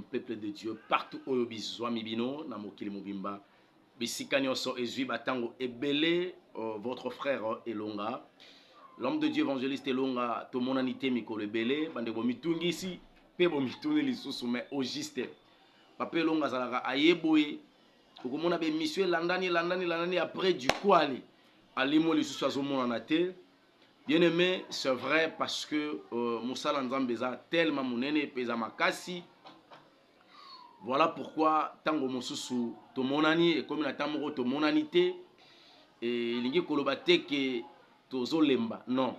peuple de Dieu, partout où bizwa mibino, na mokili mobimba, bisika nyonso ezui batango ebele, votre frère Elonga, l'homme de Dieu évangéliste Elonga, to monanité mikolo ebele, bande bo mitungi ici, pe bo mitungi lisusu, mais au juste, papa Elonga zalaka ayeboye, kokomona be mission landani, après du coup alimo lisusu azomona te. Bien aimé, c'est vrai parce que Moussa Lanzambeza tellement monene pesa makasi. Voilà pourquoi tango mosusu to monani et comme na tamoro to monanité et lingi kolobate que tozo lemba. Non.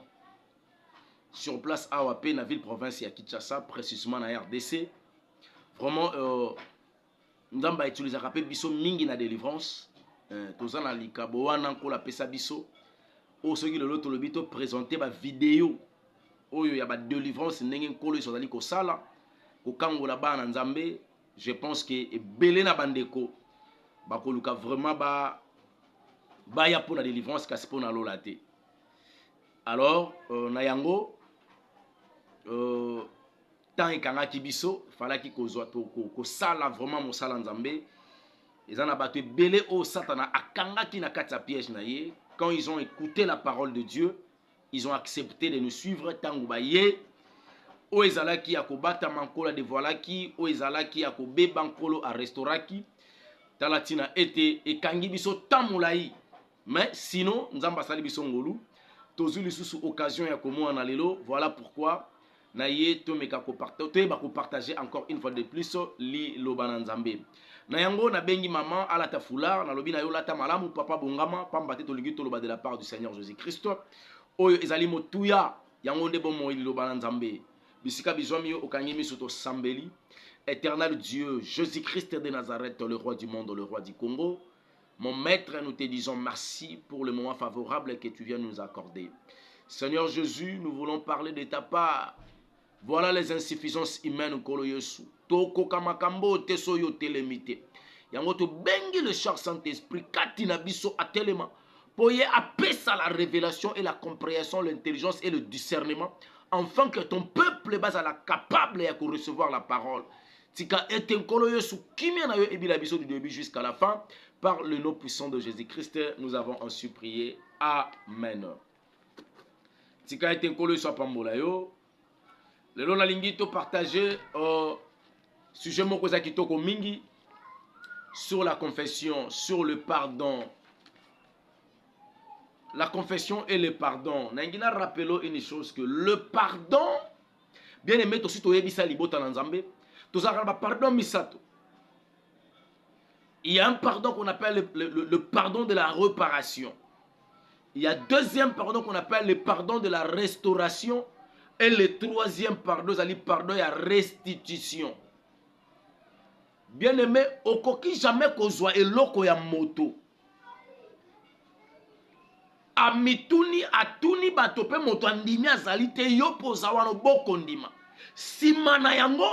Sur place à Wapé, na ville province ya Kinshasa, précisément na RDC. Vraiment Nzamba utilise rappel biso mingi na délivrance. Toza na likabo wana ko la pesa biso. O soki lelo tolobi to présenter ba vidéo oyo ya ba délivrance ndenge nkolo ezali ko sala ko kangola bana nzambe. Je pense que ebele na bandeko bakoluka vraiment ba ya pour la délivrance kasi pour na lola te. Alors na yango tant ekangaki biso falaki kozwa to ko sala vraiment mosala nzambe ezana bato ebele o satana akangaki na kati ya piège na ye. Quand ils ont écouté la parole de Dieu, ils ont accepté de nous suivre. Tangubaye, o ezalaki akobata mankola de voilaki, o ezalaki akobe bankolo a restauraki. Talatina ete ekangi biso tamulai. Mais sinon, nzamba sali biso ngolu. Tozu lisusu occasion ya komo na lelo. Voilà pourquoi na ye to meka ko partager encore une fois de plus li lobana nzambe. Na yango na bengi maman alata foulard na lobi na yo lata malamu papa bongama pamba te to ligi to loba de la part du Seigneur Jésus-Christ. Oyo ezali motuya yango nde bon moyi lobana nzambe. Bisika bizwami yo okangi miso to sambeli. Éternel Dieu, Jésus-Christ de Nazareth, le roi du monde, le roi du Congo. Mon maître, nous te disons merci pour le moment favorable que tu viens nous accorder. Seigneur Jésus, nous voulons parler de ta part. Voilà les insuffisances humaines kolo yesu. Toko kamakambo tesoyo telemite. Yango to bengi le cher Saint-Esprit katina biso atelema. Poye apesa la révélation et la compréhension, l'intelligence et le discernement, afin que ton peuple base à la capable de recevoir la parole. Tika eten kolo yesu kimia na yo ebila biso du début jusqu'à la fin. Par le nom puissant de Jésus-Christ, nous avons ainsi prié. Amen. Tika eten kolo yesu apambola yo. Le long nalingi to partager sujet moko za kitoko mingi sur la confession, sur le pardon. La confession et le pardon. Nangina rappelons une chose que le pardon, bien aimé, to sito yebisa libota na nzambe, to zakaba pardon misato. Il y a un pardon qu'on appelle le pardon de la réparation. Il y a deuxième pardon qu'on appelle le pardon de la restauration. Et le troisième pardon, c'est le pardon et la restitution. Bien aimé, okoki jamais kozwa eloko ya moto. Amituni atuni batope moto andimi azali te yo poza wana boko ndima. Simana yango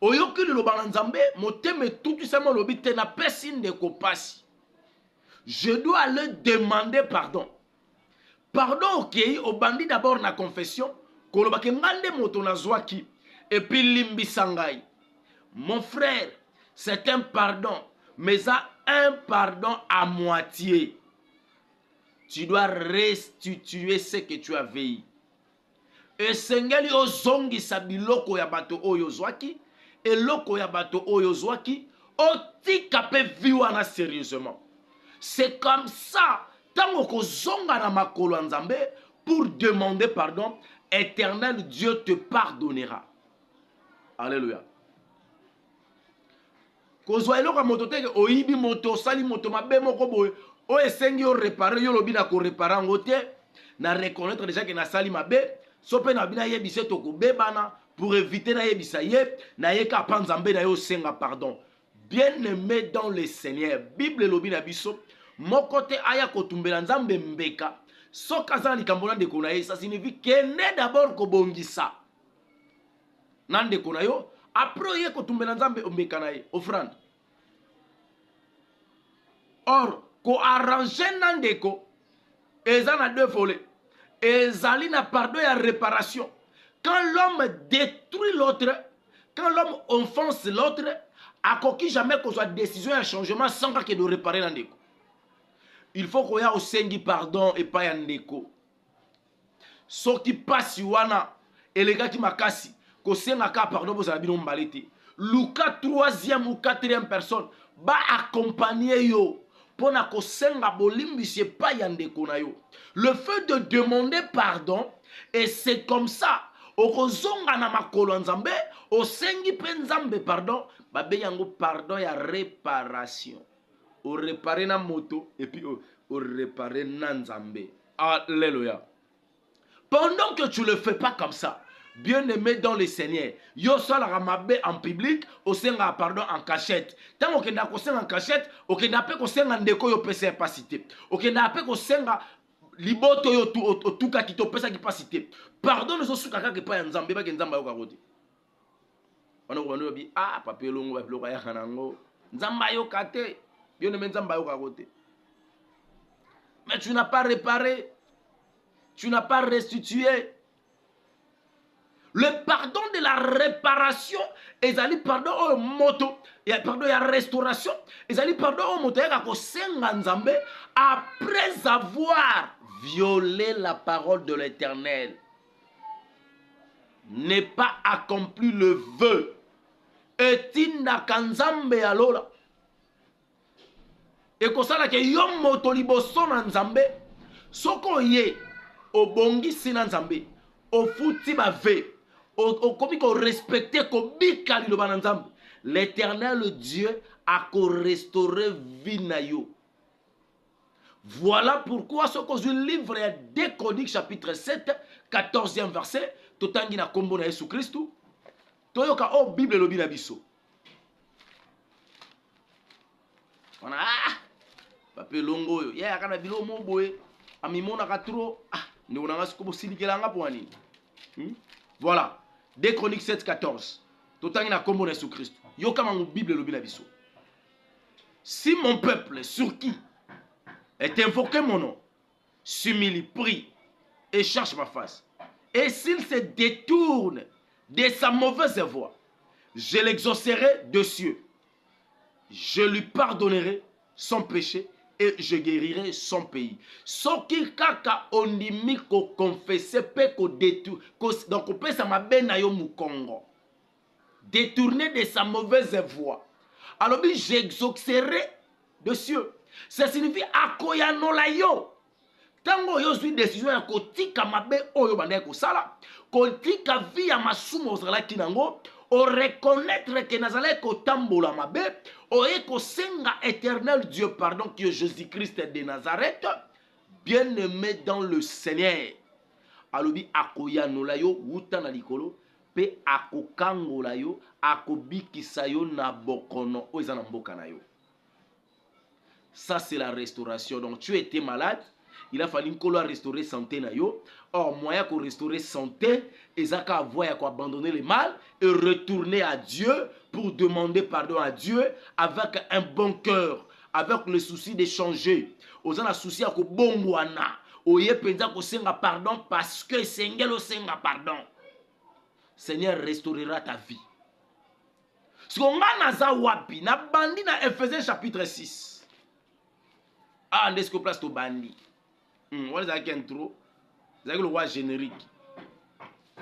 oyoki liloba na nzambe moteme tutu sama lobi te na pesi ndeko pasi. Je dois aller demander pardon. Pardon, ok, au bandit d'abord na confession, kolobake ngande moto na zwaki, et puis limbi sangai. Mon frère, c'est un pardon, mais ça un pardon à moitié. Tu dois restituer ce que tu as veillé. Et sengeli ozongi sabiloko ya bato oyo zwaki, et loko ya bato oyo zwaki, otika pe viwana sérieusement. C'est comme ça. Tango ko zonga na makolo nzambe pour demander pardon, éternel Dieu te pardonnera. Alléluia. Kozwa eloko moto teke oyibi moto sali moto mabe moko boye o esengi o réparer yo lobi na ko réparer ngote na reconnaître déjà que na sali mabe sope na bina yebise to ko bebana pour éviter na yebisa ye na yeka panzambe na yo senga pardon. Bien-aimé dans le Seigneur, Bible lobi na biso mokote aya kotumbela nzambe mbeka soka za likambo na ndeko na ye ça signifie kene d'abord kobongisa na ndeko na yo après ye kotumbela nzambe mbeka na ye offrande. Or ko arranger na ndeko eza na deux volets. Ezali na pardon et réparation. Quand l'homme détruit l'autre, Quand l'homme offense l'autre, à qui jamais qu'on soit décision et un changement sans qu'il de réparer l'andeko. Il faut qu'on y a au sengi pardon et pas yandeko. Ce qui passe wana et les gars qui makasi, qu'on senga ka pardon pour ça bino mbalete. Luka troisième ou quatrième personne va accompagner yo pour na ko senga bolimbi c'est pas yandeko na yo. Le fait de demander pardon et c'est comme ça. Okozonga na makolo nzambe, osengi pe nzambe pardon, babe yango pardon ya réparation. O réparer na moto et puis o réparer na nzambe. Alléluia. Pendant que tu ne le fais pas comme ça, bien-aimé dans le Seigneur, yo sala ramabe en public, osenga pardon en cachette. Tant que na kosenga en cachette, okenda pe kosenga ndeko yo pesa capacité. Okenda pe kosenga liboto yo tuka ki to pesa capacité. Pardon nous osuka ka ke pa nzambe ba ke nzamba yo ka kote. On a bi ah papier longo ba bloka ya kanango. Nzamba yo kate, bien-aimé nzamba yo ka kote. Mais tu n'as pas réparé. Tu n'as pas restitué. Le pardon de la réparation, ils allaient pardon au moto, pardon, il y a restauration, ils allaient pardon au moto, après avoir violé la parole de l'Éternel, n'est pas accompli le vœu. Et tinda kanzambe alola. Et comme ça, que yom moto liboso na nzambe, soko ye, obongi sina nzambe, ofuti ba ve. L'Éternel Dieu a restauré Vinayo. Voilà pourquoi ce que je livre est 2 Chroniques chapitre 7, 14e verset. Totangi na kombo na Yesu Christu. Toyoka o Bible lobi na biso. Wana pape longo yo. Ya kana bilo mo boye. Amimona ka tro. Ndi unanga sikobo silikela nga pwani. Voilà. 2 Chroniques 7, 14. Totangi na kombo na Yesu Christ. Yo kama mon Bible lobi na biso. Si mon peuple sur qui est invoqué mon nom s'humilie, prie et cherche ma face, et s'il se détourne de sa mauvaise voie, je l'exaucerai de cieux. Je lui pardonnerai son péché et je guérirai son pays. Soki kaka ondimi ko confesser pe ko détour donc on peut ça mabe na yo mukongo détourner de sa mauvaise voie. Alors bi j'exaucerai de cieux. Ça signifie akoyano la yo. Tango yo suis décision ya kotika mabe oyo banda ko sala, kotika vi ya masumo ozala kinango, o reconnaître que nazala ko tambola mabe, o eko senga éternel Dieu pardon qui est Jésus-Christ de Nazareth, bien-aimé dans le Seigneur. Alobi akoyano la yo wuta na likolo pe akokango la yo akobikisa yo na bokono o ezana mboka na yo. Ça c'est la restauration. Donc tu étais malade, il a fallu qu'on restaurer santé na yo. Or moyen qu'on restaurer santé, ezaka avoir à abandonner le mal et retourner à Dieu pour demander pardon à Dieu avec un bon cœur, avec le souci de changer. Ozana souci à ko bongwana, oye penza ko senga pardon parce que sengelo senga pardon. Seigneur restaurera ta vie. Ce qu'on a naza wapi na bandi na Ephésiens chapitre 6. Ah, n'est-ce que place to bandi? What is that intro? C'est le roi générique.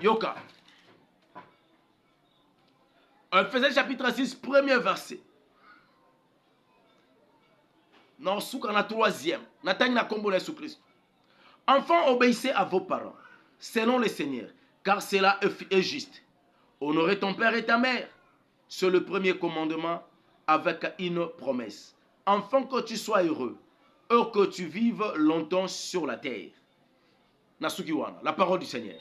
Yoka. Ephésiens chapitre 6, premier verset. Non, souka na troisième. Natani na kombo na Jésus Christ. Enfants, obéissez à vos parents, selon le Seigneur, car cela est juste. Honorer ton père et ta mère. C'est le premier commandement avec une promesse. Enfant, que tu sois heureux, et que tu vives longtemps sur la terre. Nasukiwana, la parole du Seigneur.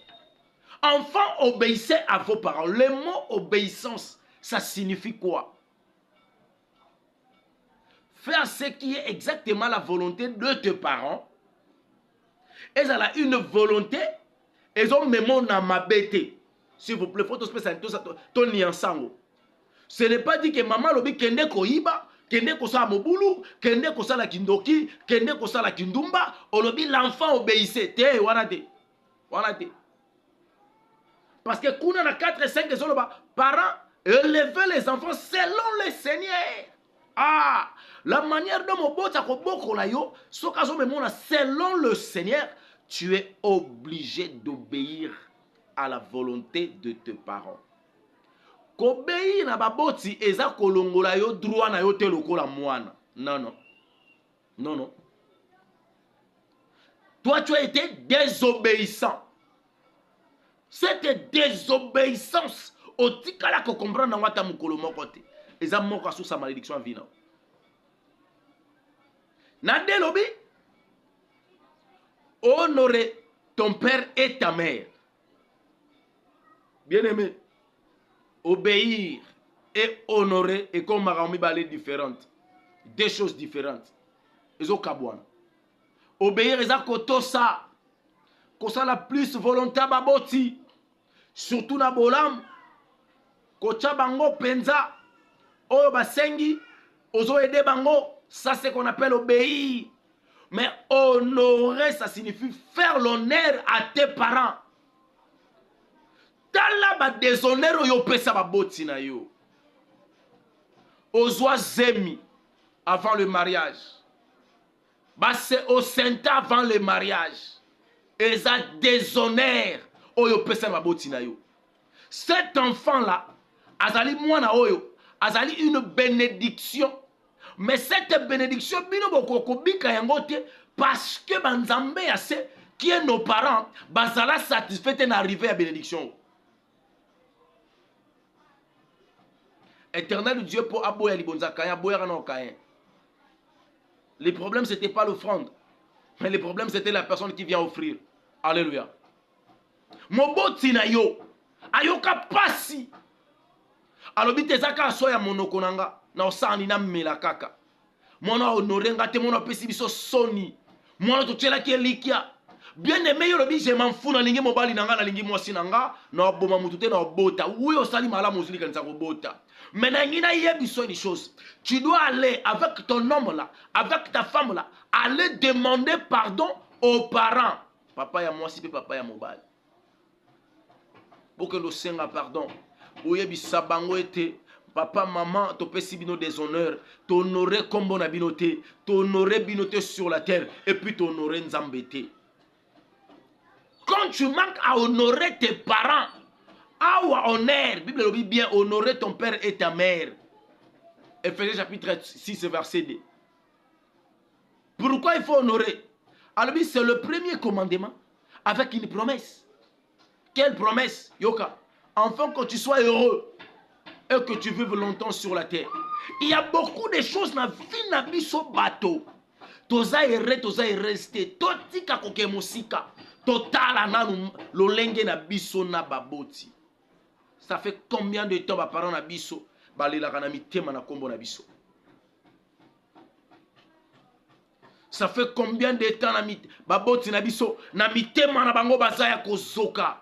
Enfants, obéissez à vos parents. Le mot obéissance, ça signifie quoi? Faire ce qui est exactement la volonté de tes parents. Et ça a une volonté. Ils ont même mon amabete. S'il vous plaît, il faut tout ça, ton ensemble. Ce n'est pas dit que maman lobi kende koiba, kende kosa mobulu, kende kosa la kindoki, kende kosa la kindumba, olobi l'enfant obéissait. Te, wanate. Wanate. Parce que kuna na 4 et 5 parents, Élevez les enfants selon le Seigneur. Ah, la manière dont mon bota koboko la yo, selon le Seigneur, tu es obligé d'obéir à la volonté de tes parents. Kobéir na baboti eza kolongola yo droit na yo te lokola mwana. Non, non. Non, non. Toi, tu as été désobéissant. Cette désobéissance, au tikala ko comprendre na wata mukolo moko te. Eza moko asu sa malédiction vina. Nade lobi, honorer ton père et ta mère. Bien-aimé, obéir et honorer est comme marami balé différentes. Deux choses différentes. Ezo kabwana. Obéir eza koto sa. Kosa la plus volonté baboti. Surtout na bolam. Kocha bango penza. Oyo basengi. Ozo aider bango. Ça c'est qu'on appelle obéir. Mais honorer, ça signifie faire l'honneur à tes parents. Tala ba déshonneur yo pesa ba boti na yo. Ozwa zemi avant le mariage. Ba c'est au senta avant le mariage. Eza déshonneur oyo pesa ba boti na yo. Cet enfant là, azali mwana oyo, azali une bénédiction. Mais cette bénédiction, parce que Banzambe assez qui est nos parents, bazala satisfait d'arriver à bénédiction. Éternel Dieu pour aboya libonza kaya aboya na kaya. Le problème c'était pas l'offrande, mais le problème c'était la personne qui vient offrir. Alléluia. Moboti na yo, ayoka pasi. Alobi tezaka soya monoko nanga. Na osani na mela kaka. Mwana honorenga te mwana pesi biso soni. Mwana to tchela ki elikia. Bien aimé yo lobi je m'en fous na lingi mobali nanga na lingi mwasi nanga na boma mutu te na bota. Oui osali malamu ozili kanisa ko bota. Mais na ngina yebiso une chose. Tu dois aller avec ton homme là, avec ta femme là, aller demander pardon aux parents. Papa ya mwasi pe papa ya mobali. Pour que le senga pardon. Oyebisa bango ete papa, maman, tu peux bino déshonneur, t'honorer comme bon abinoté, t'honorer binoté sur la terre, et puis t'honorer nzambete. Quand tu manques à honorer tes parents, à honneur, la Bible dit bien, honorer ton père et ta mère. Ephésiens chapitre 6, verset 2. Pourquoi il faut honorer? Alors, c'est le premier commandement avec une promesse. Quelle promesse? Yoka, enfin que tu sois heureux et que tu vives longtemps sur la terre. Il y a beaucoup de choses dans la vie de biso bateau. Toza ere, toza resté. Totika koke musika. Totala na lolenge na biso na baboti. Ça fait combien de temps ba parents na biso balela kana mitema na kombo na biso? Ça fait combien de temps na baboti na biso na mitema na bango bazaya kozoka.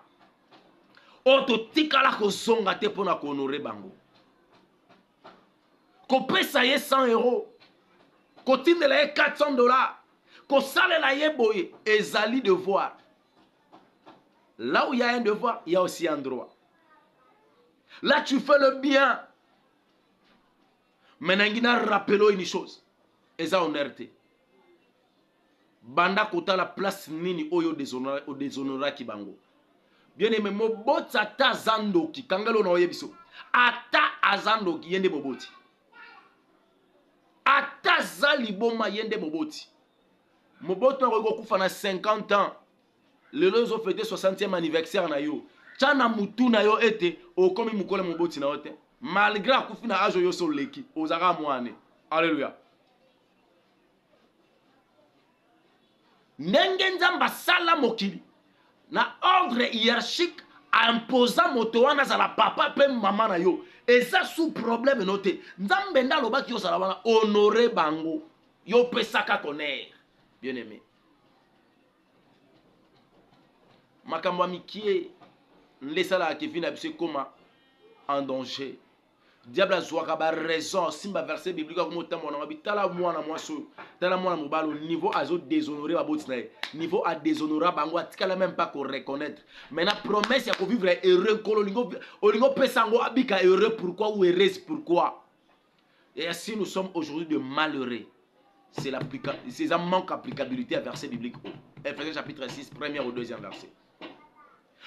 O totika la kozonga te pona ko honorer bango. Ko pesa ye 100 €, ko tindela ye 400 $, ko salela ye boye, ezali devoir. Là où il y a un devoir, il y a aussi un droit. Là tu fais le bien. Maintenant il rappelle une chose, eza honnêteté. Banda kota la place nini oyo déshonora ki bango. Bien aimé, moboti ata zandoki, kangalo na oyebiso. Ata azandoki yende moboti. Ata zaliboma yende moboti. Moboti na kufa na 50 ans. Le lozo fêté 60e anniversaire na yo. Chana mutu na yo ete okomi mukole moboti na yote. Malgré akufi na ajo yo so leki, ozaka mwane. Alléluia. Ndenge nzamba sala mokili na ordre hiérarchique imposant moto wana za la papa pe maman na yo. Et ça sous problème noté. Nzambe nda lobaki yo sala wana honorer bango. Yo pesaka connaître. Bien aimé. Makambo mikie nlesala akevina biso koma en danger. diable azwaka ba raison simba verset biblique comme otambo na bitala mwana mwaso tala mwana mobalo niveau azo déshonorer ba boti na niveau a déshonorer bango atikala même pas ko reconnaître maintenant promesse ya ko vivre heureux kolo olingo pesa ngo abika heureux pourquoi ou heureuse pourquoi et si nous sommes aujourd'hui de malheureux c'est un manque d'applicabilité à verset biblique Ephésiens chapitre 6 premier au deuxième verset.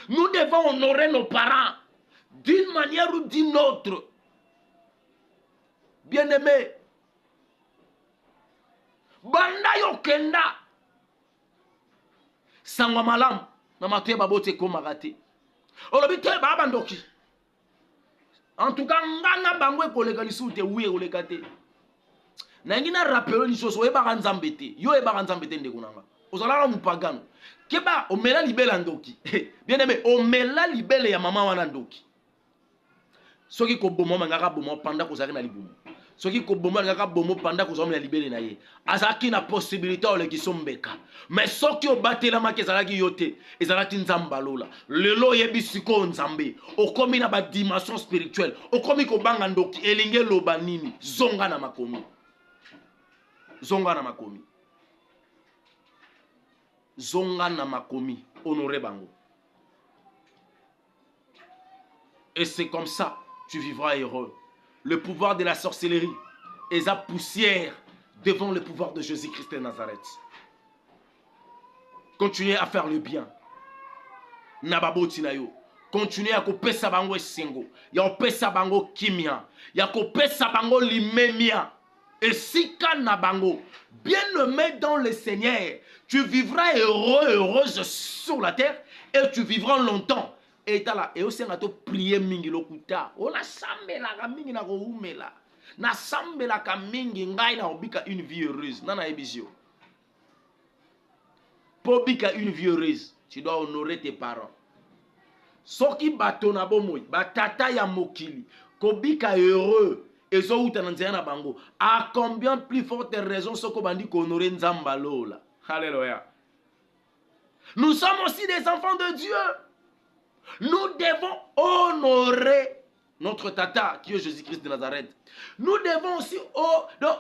Nous devons honorer nos parents d'une manière ou d'une autre. Bien-aimé, banda yo kenda sangwa malam na matoye babote ko magate olobi te baba ndoki en tout cas ngana bango ekoleka lisuute wuye koleka te na ngina rappelo ni soso eba nzambe te yo eba nzambe te ndeko nanga ozalaka mupagano keba omela libela ndoki bien-aimé omela libele ya mama wana ndoki soki ko bomo mangaka bomo panda ko zaki na libumu soki ko bomo mangaka bomo panda ko zomela libele na ye azaki na possibilité ole ki sombeka mais soki obatela makezalaki yote ezalaki nzamba lola lelo yebi siko nzambe okomi na ba dimension spirituelle okomi ko banga ndoki elinge loba nini zonga na makomi zonga na makomi zonga na makomi honorer bango et c'est comme ça tu vivras heureux. Le pouvoir de la sorcellerie est sa poussière devant le pouvoir de Jésus-Christ de Nazareth. Continuez à faire le bien. Nababoti na yo. Continuez à kopesa bango esengo. Ya kopesa bango kimia. Ya kopesa bango limemia. Et si kana bango, bien-aimé dans le Seigneur, tu vivras heureux, heureuse sur la terre et tu vivras longtemps. Et tala et aussi ngato prier mingi lokuta ona sambela ka mingi na ko umela na sambela ka mingi ngai na obika une vie heureuse nana ebisio pour bika une vie heureuse tu dois honorer tes parents soki bato na bomoy batata ya mokili ko bika heureux ezo uta na nzela na bango à combien plus forte raison soko bandi ko honorer nzamba lola. Alléluia. Nous sommes aussi des enfants de Dieu. Nous devons honorer notre tata qui est Jésus-Christ de Nazareth. Nous devons aussi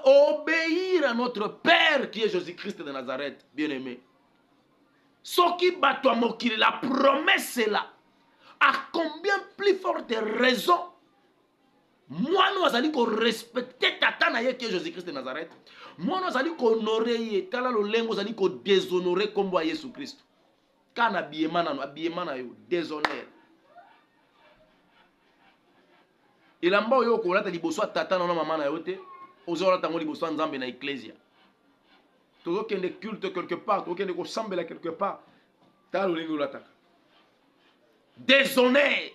obéir à notre Père qui est Jésus-Christ de Nazareth, bien-aimé. Ce qui bat toi mokili, la promesse est là. À combien plus forte raison, moi nous allons respecter tata naye qui est Jésus-Christ de Nazareth. Moi nous allons honorer tala lo lengo allons déshonorer comme Jésus-Christ. Quand habillement na yo déshonneur elamba oyo ko lata liboso tata na mama na yo te ozola tango liboso nzambe na ecclesia tozo kende culte quelque part to kende ko sambela quelque part talo lingo lata déshonneur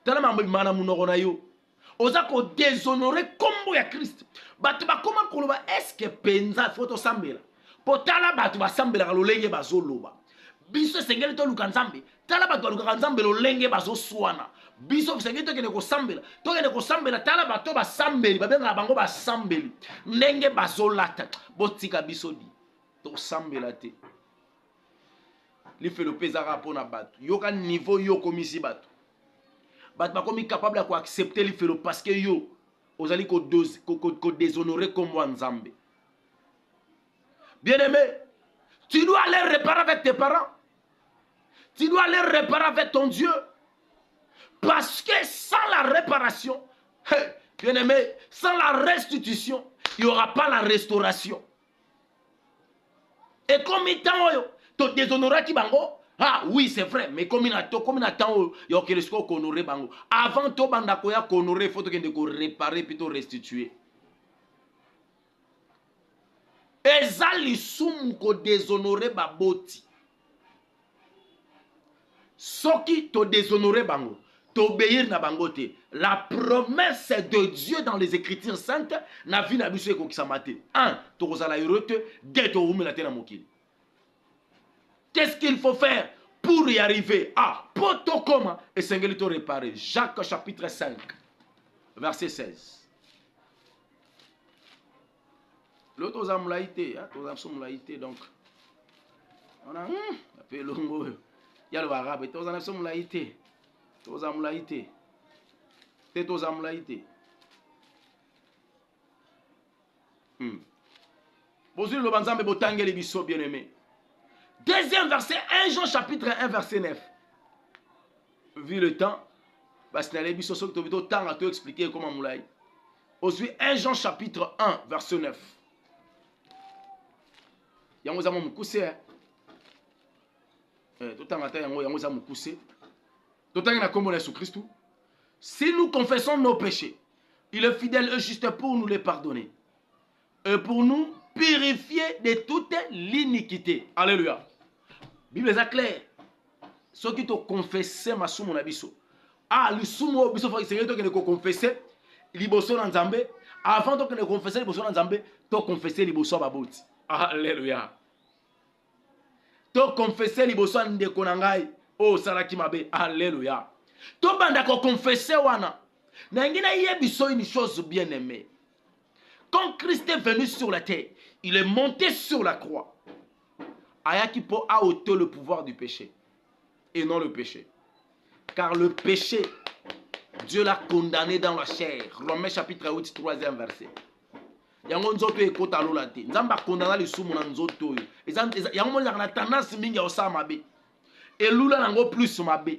tala mambo mana munoko na yo oza ko déshonorer kombo ya Christ batu ba koma koloba est-ce que penza photo sambela potala batu ba sambela ka lolenge bazoloba biso sengeli to luka nzambe tala bato luka nzambe lo lenge bazo swana biso sengeli to kene ko sambela tala bato ba sambeli babenga bango ba sambeli ndenge bazo lata botika biso di to sambela te li fait le pesara pona bato yoka niveau yo komisi bato ba komi capable à accepter li fait le parce que yo ozali ko déshonorer comme moi nzambe. Bien-aimé, tu dois aller réparer avec tes parents. Tu dois aller réparer avec ton Dieu. Parce que sans la réparation, bien-aimé, sans la restitution, il n'y aura pas la restauration. Et comme il t'en te déshonorer qui bango, ah oui c'est vrai, mais comme il attend, il y a quelque chose qu'on honorer bango. Avant tout bandakoya qu'on honorer, il faut que tu réparer plutôt restituer. Ezali sumu ko déshonorer baboti. Soki to déshonorer bango, t'obéir na bangote. La promesse de Dieu dans les Écritures saintes na vie na biso ko kisamate. 1. To kozala heureux, 2. To umela te na mokili. Qu'est-ce qu'il faut faire pour y arriver? Ah, poto koma et sengeli to réparer. Jacques chapitre 5 verset 16. L'autre aux amulaïtés, donc on a appelé longo. Il y a le arabe, tous en amulaïté, tous amulaïté, tous amulaïté. Bozuli lo banzambe botangeli biso bien aimé. Deuxième verset, 1 Jean chapitre 1 verset 9. Vu le temps, parce que nous avons besoin de temps à te expliquer comment nous l'avons. Aujourd'hui, 1 Jean chapitre 1 verset 9. Yango za mo kuse. Tout temps matin yango za mo kuse. Tout temps na kombo Jésus Christ. Si nous confessons nos péchés, il est fidèle et juste pour nous les pardonner et pour nous purifier de toute l'iniquité. Alléluia. Bible est claire. Ceux qui te confessent ma sumo na biso. Ah, le sumo biso faut essayer de confesser liboso na Nzambe. Avant de confesser liboso na Nzambe, to confesser liboso baboti. Alléluia. To confesser liboso ndeko na ngai. Oh salaki mabe. Alléluia. To banda ko confesser wana. Na ngina yebiso une chose bien aimée. Quand Christ est venu sur la terre, il est monté sur la croix. Ayaki po a ôté le pouvoir du péché et non le péché. Car le péché, Dieu l'a condamné dans la chair. Romains chapitre 8, 3e verset. Yango nzoto ekota lola te. Nzamba condamna le sumu na nzoto yo. Yango mona na tendance mingi ya osala mabe. Et lula nango plus mabe.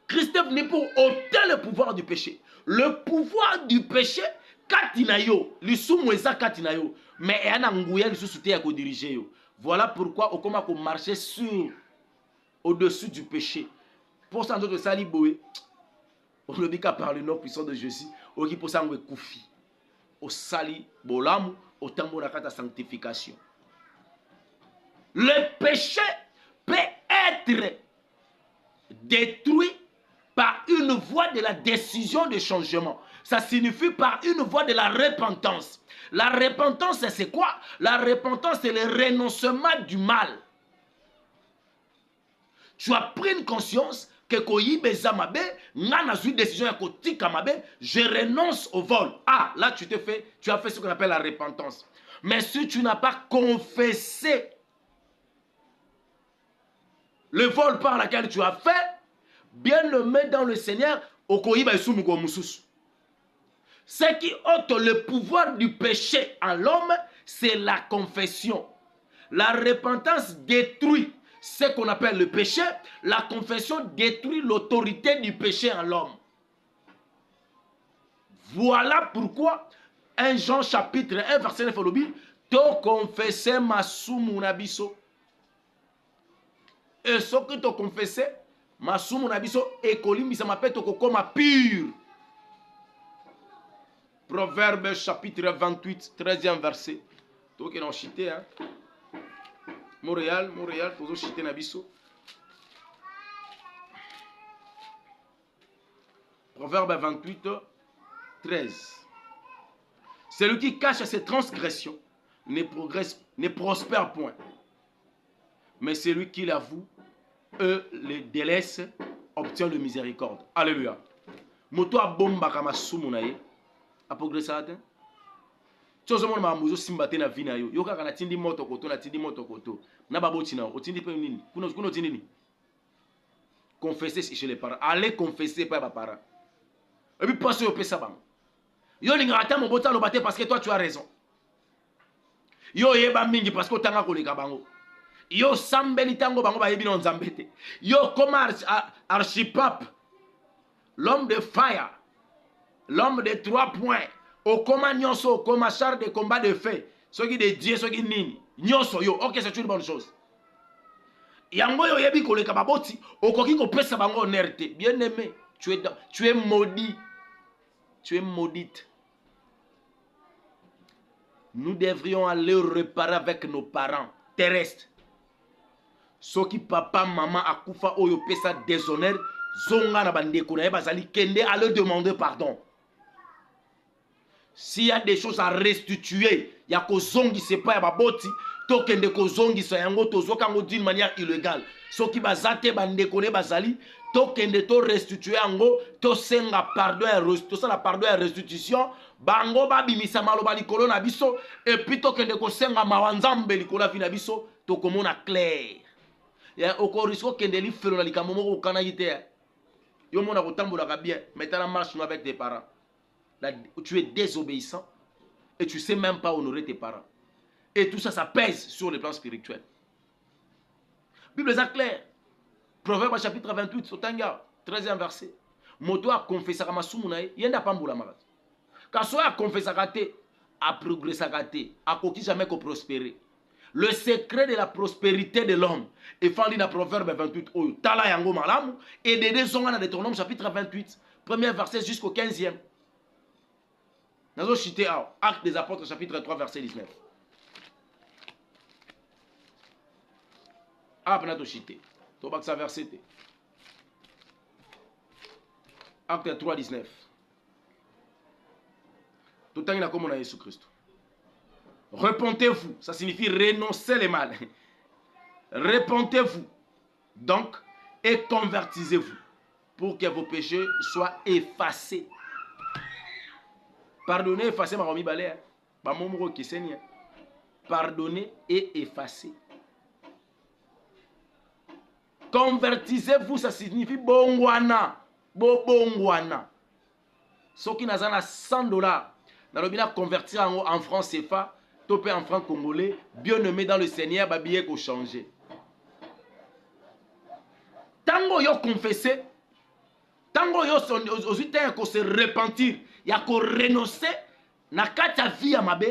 Christ est venu pour ôter le pouvoir du péché. Le pouvoir du péché, katina yo, lisumu eza katina yo, mais yana nguya lisusu te ya ko diriger yo. Voilà pourquoi on commence à marcher sur au-dessus du péché. Pour ça nous sali boé. On le dit qu'à par le nom puissant de Jésus, au qui pour ça on koufi. Au sali bolamu, au tambo na kata sanctification. Le péché peut être détruit par une voie de la décision de changement. Ça signifie par une voie de la repentance. La repentance, c'est quoi? La repentance, c'est le renoncement du mal. Tu as pris une conscience que je renonce au vol. Ah, là tu as fait ce qu'on appelle la repentance. Mais si tu n'as pas confessé le vol par lequel tu as fait, bien le mettre dans le Seigneur, ce qui ôte le pouvoir du péché en l'homme, c'est la confession. La repentance détruit ce qu'on appelle le péché. La confession détruit l'autorité du péché en l'homme. Voilà pourquoi 1 Jean chapitre 1 verset 9 to confesser ma sumu na biso. Et ce que tu confesses, ma sumu na biso ekolimbi ça m'appelle to kokoma pur. Proverbe chapitre 28 13e verset. To qui non chité hein. Montréal, toujours chité na biso. Proverbe 28 13. Celui qui cache ses transgressions ne prospère point. Mais celui qui l'avoue le délaisse obtient le miséricorde. Alléluia. Moto a bomba kama sumu na ye. A progresser à terre. Chose mon mamuzo simbate na vina yo. Yo kaka na tindi moto koto na tindi moto koto. Na baboti na otindi pe nini? Kuno tindi ni. Confesser chez les parents. Allez confesser pas les parents. Et puis pensez au pesa bang. Yo lingata mo bota lo bate parce que toi tu as raison. Yo yeba mingi parce que tanga koleka bango. Yo sambeli tango bango ba yebi non nzambete. Yo comme archipape. L'homme de fire. L'homme de 3 points. Au coma nyonso, au coma char de combat de feu. Ce qui de Dieu, ce qui nini. Nyonso yo. Ok, c'est une bonne chose. Yango yo yebi koleka baboti. Okoki ko pesa bango onerte. Bien aimé. Tu es maudit. Tu es maudite. Nous devrions aller réparer avec nos parents terrestres. Ce qui papa, maman, akufa oyo pesa déshonneur. Zonga na bandeko na bazali kende à leur demander pardon. S'il y a des choses à restituer, il y a ko zongi c'est pas ya baboti, to kende ko zongi sa yango to zokango d'une manière illégale. Ce qui bazate bandeko ne bazali, to kende to restituer yango, to senga pardon et to ça la pardon et restitution, bango ba bimisa maloba likolo na biso et puis to kende ko senga mawanzambe likolo fi na biso, to komona clair. Ya okorisko kende li felo na likambo moko kana yite. Yo mona ko tambola ka bien, maintenant marche avec tes parents. Là, tu es désobéissant et tu ne sais même pas honorer tes parents. Et tout ça, ça pèse sur le plan spirituel. Bible est claire. Proverbe chapitre 28, Sotanga, 13e verset. Moto a confessé à Masumunae, yenda pambula marat. Kaso a confessé à te, a progressé à te, a coquille jamais qu'au prospérer. Le secret de la prospérité de l'homme est fondé dans Proverbe 28. Tala yango malamu et des deux dans Deutéronome chapitre 28, premier verset jusqu'au 15e. Nous cité Actes des Apôtres chapitre 3 verset 19. Ah, penato cité. Tu vas verset. Acte 3, 19. Tout le temps, il a comme on a Jésus-Christ. Repentez-vous, ça signifie renoncer les mal. Repentez-vous, donc, et convertissez-vous pour que vos péchés soient effacés. Pardonnez, effacez, ma romi balé. Pardonnez et effacez. Convertissez-vous, ça signifie bongwana. Bongwana. Ceux qui n'ont pas 100 $, n'a convertir en francs CFA, topé en francs congolais, bien aimé dans le Seigneur, babillé qu'on changer. Tango yo confessé, tango yo osité qu'on se repentir, ya qu'on renoncer, na kata vie à mabe,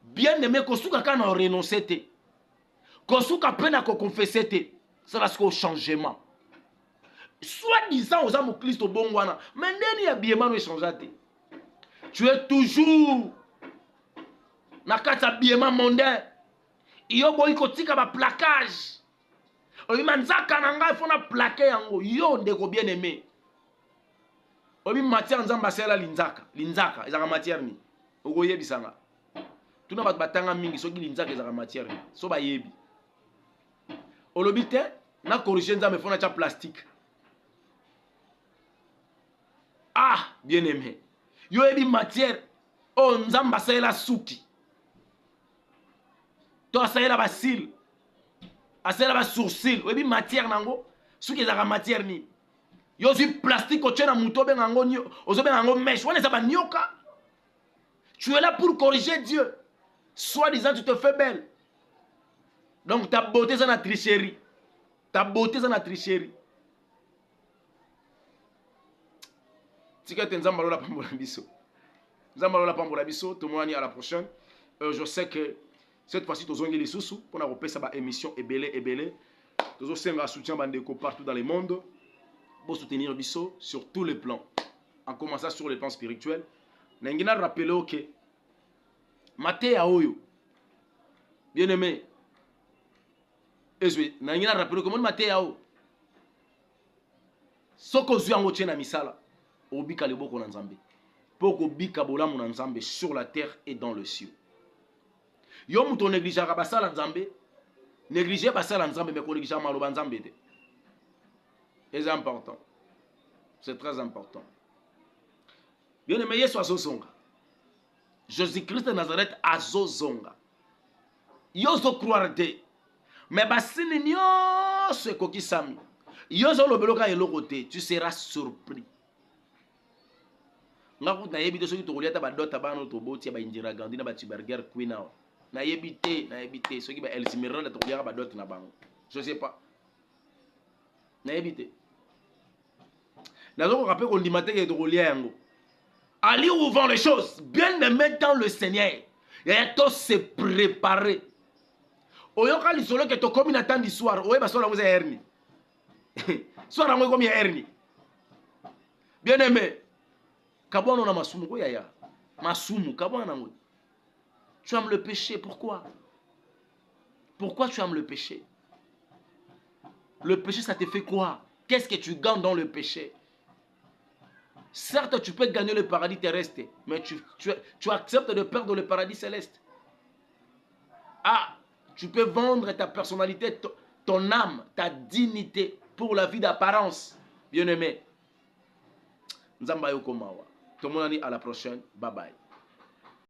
bien aimé qu'on souka quand on renoncer te, qu'on souka peine qu'on confesser te, ça va se changement. Soit-disant aux âmes au Christ au bon wana, mais n'est-ce pas bien mal changer. Tu es toujours na kati habillement mondain. Yo boy kotika ba plaquage. Obi manzaka nanga ifona plaquer yango. Yo ndeko bien aimé. Obi matière nzamba sela linzaka. Linzaka ezaka matière ni. Okoye bisanga. Tuna bat batanga mingi soki linzaka ezaka matière ni. So ba yebi. Olobi te na corriger nzamba ifona cha plastique. Ah, bien aimé. Yo ebi matière o nzamba sela suki. To asayela ba cils, asayela ba sourcils, oyebi matière nango, soki ezaka matière ni. Yo zui plastique o tchena muto ben nango nyo, ozo ben nango mèche, wana ezaba nyoka. Tu es là pour corriger Dieu. Soi-disant tu te fais belle. Donc ta beauté c'est la tricherie. Ta beauté c'est la tricherie. Tika te nzamba lola pambola biso. Nzamba lola pambola biso, tout le monde à la prochaine. Je sais que cette fois-ci, nous avons les sous pour nous faire une émission ébélée. Nous avons un soutien partout dans le monde pour soutenir Bisso sur tous les plans. En commençant sur le plan spirituel. Nous avons rappelé que Maté Aoyo, bien aimé, nous avons rappelé que Maté Aoyo, ce que nous avons fait dans Misala, Obika le Boko Nanzambe, pour que Obika Bolamu Nanzambe sur la terre et dans le ciel. Yo muto négligera basala nzambe, négliger basala nzambe mais ko négliger maloba nzambe te. C'est important. C'est très important. Bien aimé Yesu azozonga. Jésus-Christ de Nazareth azozonga. Yo zo croire te. Mais basini nyonso ekokisami. Yo zo lobeloka eloko te, tu seras surpris. Ngakuta yebi te soki tokoliata ba dota bano to boti ba indira gandina ba tiberger queen awa. Na yebité, ceux qui ba El Simiran to kolia ba dot na bango. Je sais pas. Na yebité. Na zo ko rappel ko limate ke to kolia yango. Ali ouvrant les choses, bien aimé dans le Seigneur. Et to se préparer. Oyoka li solo ke to komi na temps du soir, oye ba solo ngo herni. Soir ngo komi herni. Bien aimé. Kabono na masumu ko yaya. Masumu kabono na ngo. Tu aimes le péché, pourquoi? Pourquoi tu aimes le péché? Le péché, ça te fait quoi? Qu'est-ce que tu gagnes dans le péché? Certes, tu peux gagner le paradis terrestre, mais tu acceptes de perdre le paradis céleste. Ah, tu peux vendre ta personnalité, ton âme, ta dignité pour la vie d'apparence. Bien-aimé. Nzamba Yokomawa. Tout le monde à la prochaine. Bye bye.